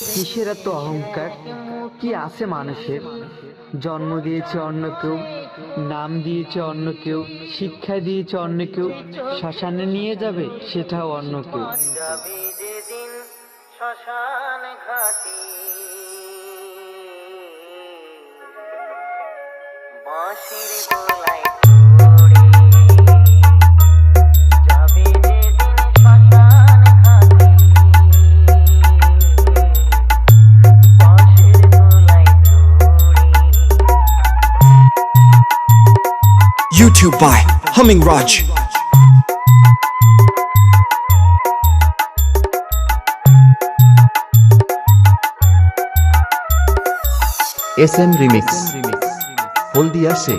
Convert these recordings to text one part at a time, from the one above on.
কিসের এত অহংকার? কি আছে মানুষের? জন্ম দিয়েছে অন্য কেউ, নাম দিয়েছে অন্য কেউ, শিক্ষা দিয়েছে অন্য কেউ, শ্মশানে নিয়ে যাবে সেটাও অন্য কেউ। যাবে যেদিন শ্মশান ঘাটে, বাঁশির গলায় পড়ে যাবে যেদিন শ্মশান ঘাটে, বাঁশির গলায় পড়ে। YouTube by Humming Raj. SM Remix হলদিয়া সে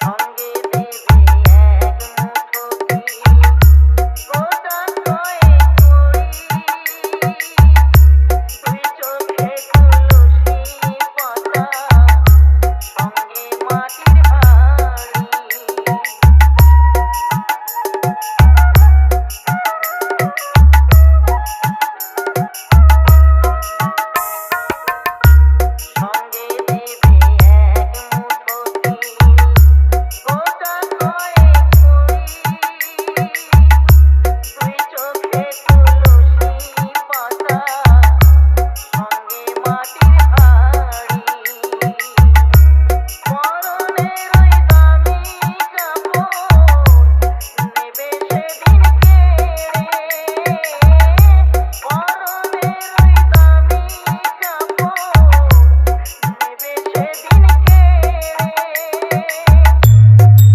সঙ্গে দেবে এক মুঠো তিল, গোটা কয়েক কড়ি, দুই চোখে তুলসী পাতা, সঙ্গে মাটির হাঁড়ি। সঙ্গে দেবে এক মুঠো তিল, গোটা কয়েক কড়ি, দুই চোখে তুলসী পাতা, সঙ্গে মাটির হাঁড়ি। পরনের ওই দামি কাপড় নেবে সেদিন কেড়ে, পরনের ওই দামি কাপড় নেবে সেদিন কেড়ে।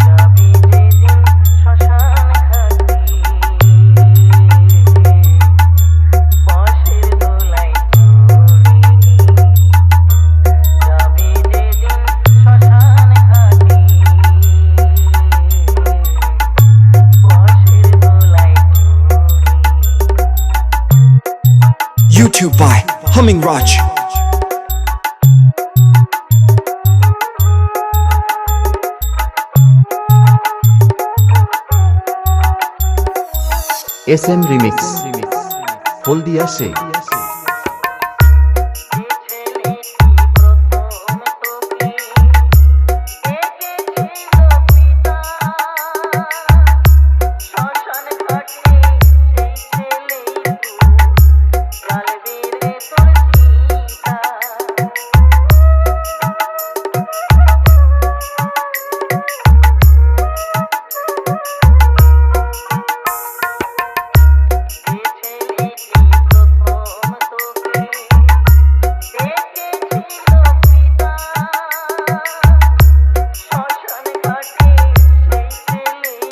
যাবি যেদিন শ্মশান ঘাটে, বাঁশির দোলায় চড়ে। যাবি যেদিন শ্মশান ঘাটে, বাঁশির দোলায় চড়ে। YouTube by Humming Raj. SM Remix হলদিয়া সে যে ছেলেটি প্রথম তোকে দেখেছিল পিতা, শ্মশান ঘাটে সেই ছেলেই জ্বালবে রে তোর চিতা। যে ছেলেটি প্রথম তোকে দেখেছিল পিতা, শ্মশান ঘাটে সেই ছেলেই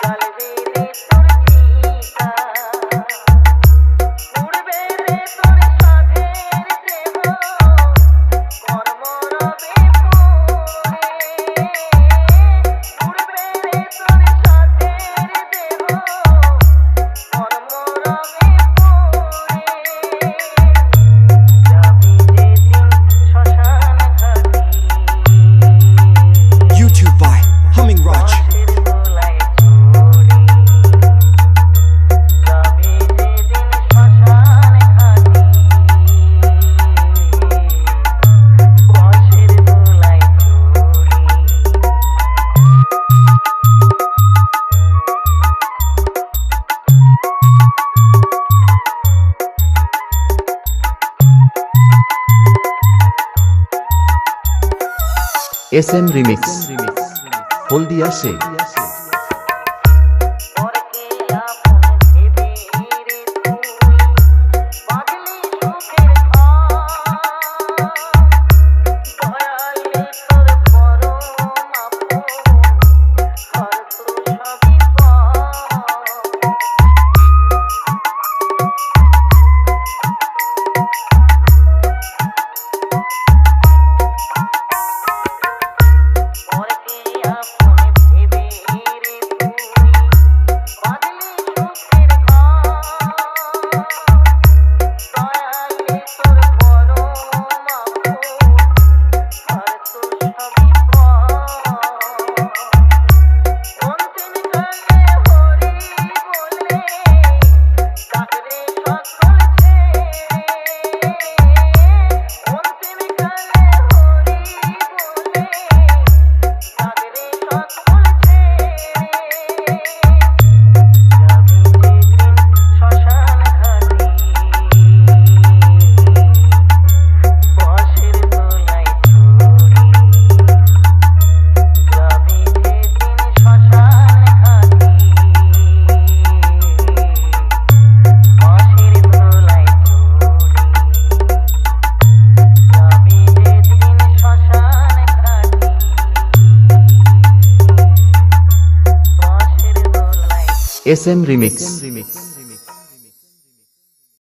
জ্বালবে রে তোর চিতা। পুড়বে রে তোর সাধের দেহ, কর্ম রবে পড়ে। পুড়বে রে তোর সাধের দেহ, কর্ম রবে পড়ে। যাবি যেদিন শ্মশান ঘাটে, YouTube by Humming Raj. বাঁশির দোলায় চড়ে। যাবি যেদিন শ্মশান ঘাটে, বাঁশির দোলায় SM Remix হলদিয়া সে পরকে আপন ভেবে রে তুই বাঁধলি সুখের ঘর, দয়ালে তোর পরম আপন, ঘর তো সবই পর। পরকে আপন ভেবে SM Remix